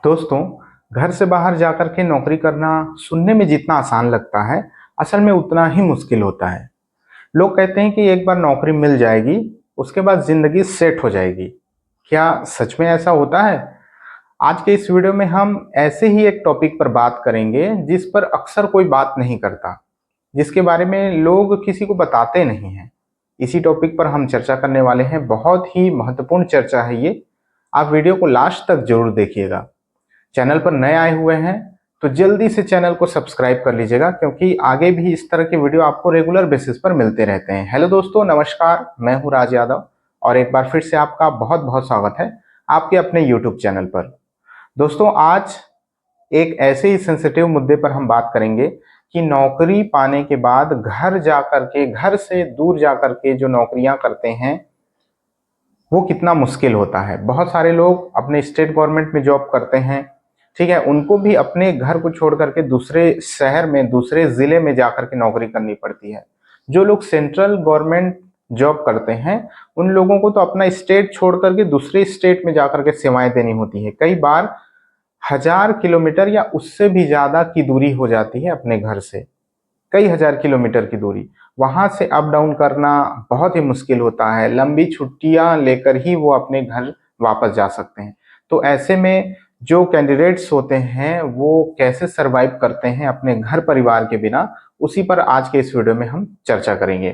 दोस्तों, घर से बाहर जाकर के नौकरी करना सुनने में जितना आसान लगता है, असल में उतना ही मुश्किल होता है। लोग कहते हैं कि एक बार नौकरी मिल जाएगी, उसके बाद ज़िंदगी सेट हो जाएगी। क्या सच में ऐसा होता है? आज के इस वीडियो में हम ऐसे ही एक टॉपिक पर बात करेंगे, जिस पर अक्सर कोई बात नहीं करता, जिसके बारे में लोग किसी को बताते नहीं हैं। इसी टॉपिक पर हम चर्चा करने वाले हैं। बहुत ही महत्वपूर्ण चर्चा है ये। आप वीडियो को लास्ट तक ज़रूर देखिएगा। चैनल पर नए आए हुए हैं तो जल्दी से चैनल को सब्सक्राइब कर लीजिएगा, क्योंकि आगे भी इस तरह के वीडियो आपको रेगुलर बेसिस पर मिलते रहते हैं। हेलो दोस्तों, नमस्कार। मैं हूं राज यादव और एक बार फिर से आपका बहुत बहुत स्वागत है आपके अपने यूट्यूब चैनल पर। दोस्तों, आज एक ऐसे ही सेंसिटिव मुद्दे पर हम बात करेंगे कि नौकरी पाने के बाद घर से दूर जाकर के जो नौकरियां करते हैं वो कितना मुश्किल होता है। बहुत सारे लोग अपने स्टेट गवर्नमेंट में जॉब करते हैं, ठीक है, उनको भी अपने घर को छोड़ करके दूसरे शहर में, दूसरे जिले में जाकर के नौकरी करनी पड़ती है। जो लोग सेंट्रल गवर्नमेंट जॉब करते हैं, उन लोगों को तो अपना स्टेट छोड़ करके दूसरे स्टेट में जाकर के सेवाएं देनी होती है। कई बार 1000 किलोमीटर या उससे भी ज्यादा की दूरी हो जाती है अपने घर से। कई हजार किलोमीटर की दूरी, वहां से अप डाउन करना बहुत ही मुश्किल होता है। लंबी छुट्टियां लेकर ही वो अपने घर वापस जा सकते हैं। तो ऐसे में जो कैंडिडेट्स होते हैं वो कैसे सरवाइव करते हैं अपने घर परिवार के बिना, उसी पर आज के इस वीडियो में हम चर्चा करेंगे।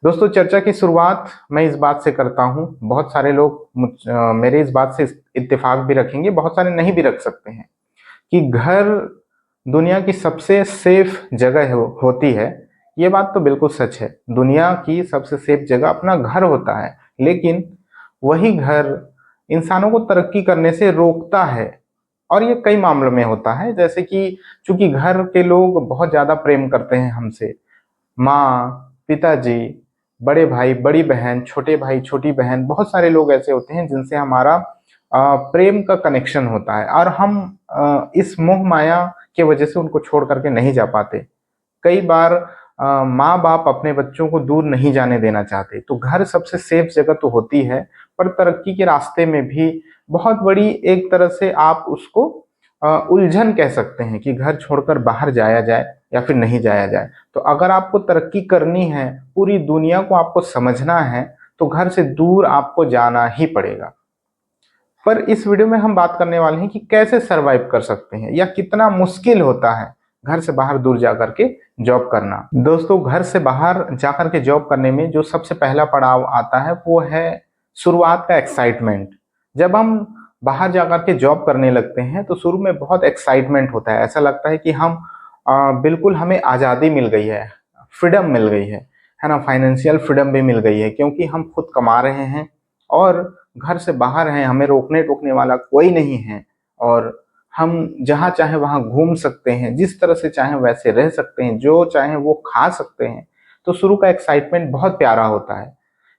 दोस्तों, चर्चा की शुरुआत मैं इस बात से करता हूं। बहुत सारे लोग मेरे इस बात से इत्तेफाक भी रखेंगे, बहुत सारे नहीं भी रख सकते हैं, कि घर दुनिया की सबसे सेफ जगह होती है। ये बात तो बिल्कुल सच है। दुनिया की सबसे सेफ जगह अपना घर होता है, लेकिन वही घर इंसानों को तरक्की करने से रोकता है। और ये कई मामलों में होता है, जैसे कि चूंकि घर के लोग बहुत ज्यादा प्रेम करते हैं हमसे, माँ, पिताजी, बड़े भाई, बड़ी बहन, छोटे भाई, छोटी बहन, बहुत सारे लोग ऐसे होते हैं जिनसे हमारा प्रेम का कनेक्शन होता है, और हम इस मोह माया की वजह से उनको छोड़ करके नहीं जा पाते। कई बार माँ बाप अपने बच्चों को दूर नहीं जाने देना चाहते। तो घर सबसे सेफ जगह तो होती है, पर तरक्की के रास्ते में भी बहुत बड़ी, एक तरह से आप उसको उलझन कह सकते हैं, कि घर छोड़कर बाहर जाया जाए या फिर नहीं जाया जाए। तो अगर आपको तरक्की करनी है, पूरी दुनिया को आपको समझना है, तो घर से दूर आपको जाना ही पड़ेगा। पर इस वीडियो में हम बात करने वाले हैं कि कैसे सरवाइव कर सकते हैं, या कितना मुश्किल होता है घर से बाहर दूर जाकर के जॉब करना। दोस्तों, घर से बाहर जाकर के जॉब करने में जो सबसे पहला पड़ाव आता है वो है शुरुआत का एक्साइटमेंट। जब हम बाहर जाकर के जॉब करने लगते हैं तो शुरू में बहुत एक्साइटमेंट होता है। ऐसा लगता है कि हम बिल्कुल, हमें आज़ादी मिल गई है, फ्रीडम मिल गई है ना। फाइनेंशियल फ्रीडम भी मिल गई है, क्योंकि हम खुद कमा रहे हैं और घर से बाहर हैं, हमें रोकने टोकने वाला कोई नहीं है, और हम जहाँ चाहे वहाँ घूम सकते हैं, जिस तरह से चाहे वैसे रह सकते हैं, जो चाहे वो खा सकते हैं। तो शुरू का एक्साइटमेंट बहुत प्यारा होता है,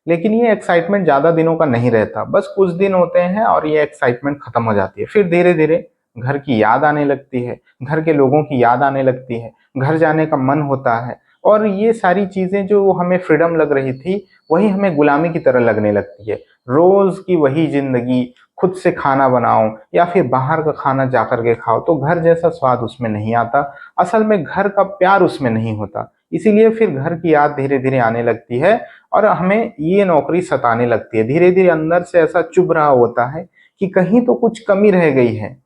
लेकिन ये एक्साइटमेंट ज़्यादा दिनों का नहीं रहता। बस कुछ दिन होते हैं और ये एक्साइटमेंट खत्म हो जाती है। फिर धीरे धीरे घर की याद आने लगती है, घर के लोगों की याद आने लगती है, घर जाने का मन होता है, और ये सारी चीज़ें जो हमें फ्रीडम लग रही थी, वही हमें गुलामी की तरह लगने लगती है। रोज की वही जिंदगी, खुद से खाना बनाओ या फिर बाहर का खाना जाकर के खाओ, तो घर जैसा स्वाद उसमें नहीं आता। असल में घर का प्यार उसमें नहीं होता। इसीलिए फिर घर की याद धीरे धीरे आने लगती है, और हमें ये नौकरी सताने लगती है। धीरे धीरे अंदर से ऐसा चुभ रहा होता है कि कहीं तो कुछ कमी रह गई है,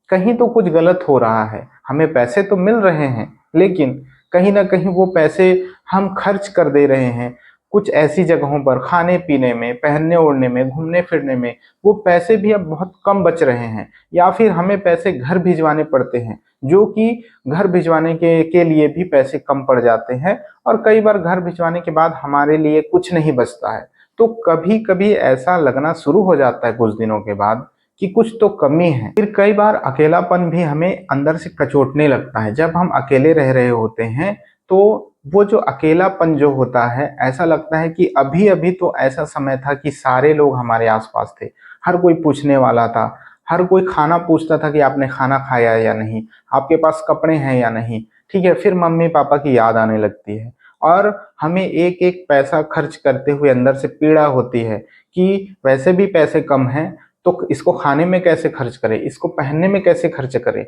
कहीं तो कुछ गलत हो रहा है। हमें पैसे तो मिल रहे हैं, लेकिन कहीं ना कहीं वो पैसे हम खर्च कर दे रहे हैं कुछ ऐसी जगहों पर, खाने पीने में, पहनने ओढ़ने में, घूमने फिरने में। वो पैसे भी अब बहुत कम बच रहे हैं, या फिर हमें पैसे घर भिजवाने पड़ते हैं, जो कि घर भिजवाने के लिए भी पैसे कम पड़ जाते हैं। और कई बार घर भिजवाने के बाद हमारे लिए कुछ नहीं बचता है। तो कभी कभी ऐसा लगना शुरू हो जाता है कुछ दिनों के बाद कि कुछ तो कमी है। फिर कई बार अकेलापन भी हमें अंदर से कचोटने लगता है। जब हम अकेले रह रहे होते हैं तो वो जो अकेलापन जो होता है, ऐसा लगता है कि अभी अभी तो ऐसा समय था कि सारे लोग हमारे आसपास थे, हर कोई पूछने वाला था, हर कोई खाना पूछता था कि आपने खाना खाया या नहीं, आपके पास कपड़े हैं या नहीं, ठीक है। फिर मम्मी पापा की याद आने लगती है, और हमें एक एक पैसा खर्च करते हुए अंदर से पीड़ा होती है कि वैसे भी पैसे कम हैं, तो इसको खाने में कैसे खर्च करें, इसको पहनने में कैसे खर्च करें।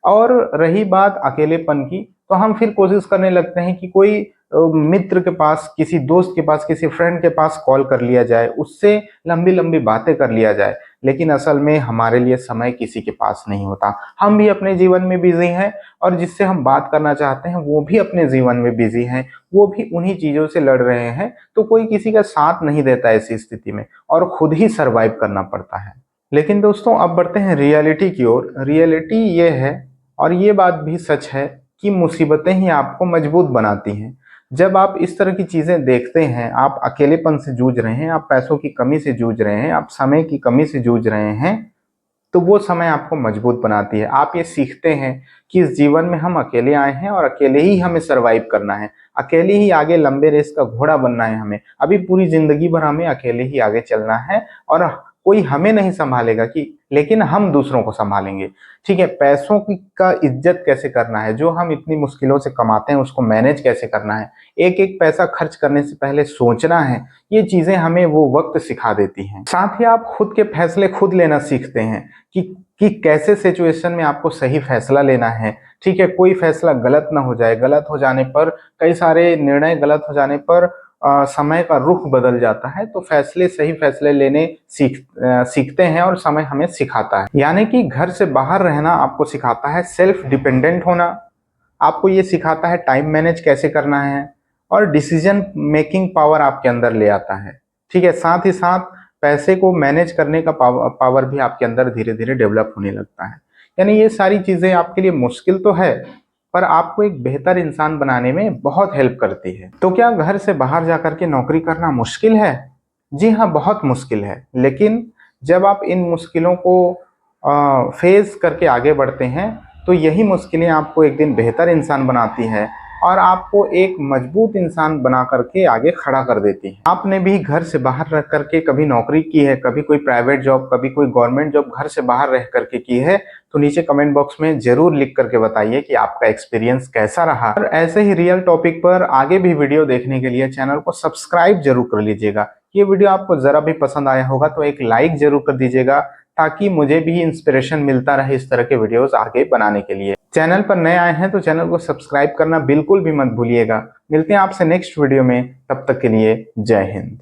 और रही बात अकेलेपन की, तो हम फिर कोशिश करने लगते हैं कि कोई मित्र के पास, किसी दोस्त के पास, किसी फ्रेंड के पास कॉल कर लिया जाए, उससे लंबी लंबी बातें कर लिया जाए। लेकिन असल में हमारे लिए समय किसी के पास नहीं होता। हम भी अपने जीवन में बिजी हैं और जिससे हम बात करना चाहते हैं वो भी अपने जीवन में बिजी हैं, वो भी उन्हीं चीजों से लड़ रहे हैं। तो कोई किसी का साथ नहीं देता ऐसी स्थिति में और खुद ही सरवाइव करना पड़ता है। लेकिन दोस्तों अब बढ़ते हैं रियलिटी की ओर। रियलिटी ये है, और ये बात भी सच है, कि मुसीबतें ही आपको मजबूत बनाती हैं। जब आप इस तरह की चीजें देखते हैं, आप अकेलेपन से जूझ रहे हैं, आप पैसों की कमी से जूझ रहे हैं, आप समय की कमी से जूझ रहे हैं, तो वो समय आपको मजबूत बनाती है। आप ये सीखते हैं कि इस जीवन में हम अकेले आए हैं और अकेले ही हमें सरवाइव करना है, अकेले ही आगे लंबे रेस का घोड़ा बनना है। हमें अभी पूरी जिंदगी भर हमें अकेले ही आगे चलना है और कोई हमें नहीं संभालेगा, कि लेकिन हम दूसरों को संभालेंगे। ठीक है, पैसों की का इज्जत कैसे करना है, जो हम इतनी मुश्किलों से कमाते हैं उसको मैनेज कैसे करना है, एक एक पैसा खर्च करने से पहले सोचना है, ये चीजें हमें वो वक्त सिखा देती हैं। साथ ही आप खुद के फैसले खुद लेना सीखते हैं कि कैसे सिचुएशन में आपको सही फैसला लेना है। ठीक है, कोई फैसला गलत ना हो जाए। गलत हो जाने पर, कई सारे निर्णय गलत हो जाने पर समय का रुख बदल जाता है। तो सही फैसले लेने सीखते हैं और समय हमें सिखाता है। यानी कि घर से बाहर रहना आपको सिखाता है सेल्फ डिपेंडेंट होना, आपको ये सिखाता है टाइम मैनेज कैसे करना है, और डिसीजन मेकिंग पावर आपके अंदर ले आता है। ठीक है, साथ ही साथ पैसे को मैनेज करने का पावर भी आपके अंदर धीरे धीरे डेवलप होने लगता है। यानी ये सारी चीजें आपके लिए मुश्किल तो है, पर आपको एक बेहतर इंसान बनाने में बहुत हेल्प करती है। तो क्या घर से बाहर जाकर के नौकरी करना मुश्किल है? जी हाँ, बहुत मुश्किल है। लेकिन जब आप इन मुश्किलों को फेस करके आगे बढ़ते हैं, तो यही मुश्किलें आपको एक दिन बेहतर इंसान बनाती है और आपको एक मजबूत इंसान बना करके आगे खड़ा कर देती है। आपने भी घर से बाहर रह करके कभी नौकरी की है, कभी कोई प्राइवेट जॉब, कभी कोई गवर्नमेंट जॉब घर से बाहर रह करके की है, तो नीचे कमेंट बॉक्स में जरूर लिख करके बताइए कि आपका एक्सपीरियंस कैसा रहा। और ऐसे ही रियल टॉपिक पर आगे भी वीडियो देखने के लिए चैनल को सब्सक्राइब जरूर कर लीजिएगा। ये वीडियो आपको जरा भी पसंद आया होगा तो एक लाइक जरूर कर दीजिएगा, ताकि मुझे भी इंस्पिरेशन मिलता रहे इस तरह के वीडियोस आगे बनाने के लिए। चैनल पर नए आए हैं तो चैनल को सब्सक्राइब करना बिल्कुल भी मत भूलिएगा। मिलते हैं आपसे नेक्स्ट वीडियो में, तब तक के लिए जय हिंद।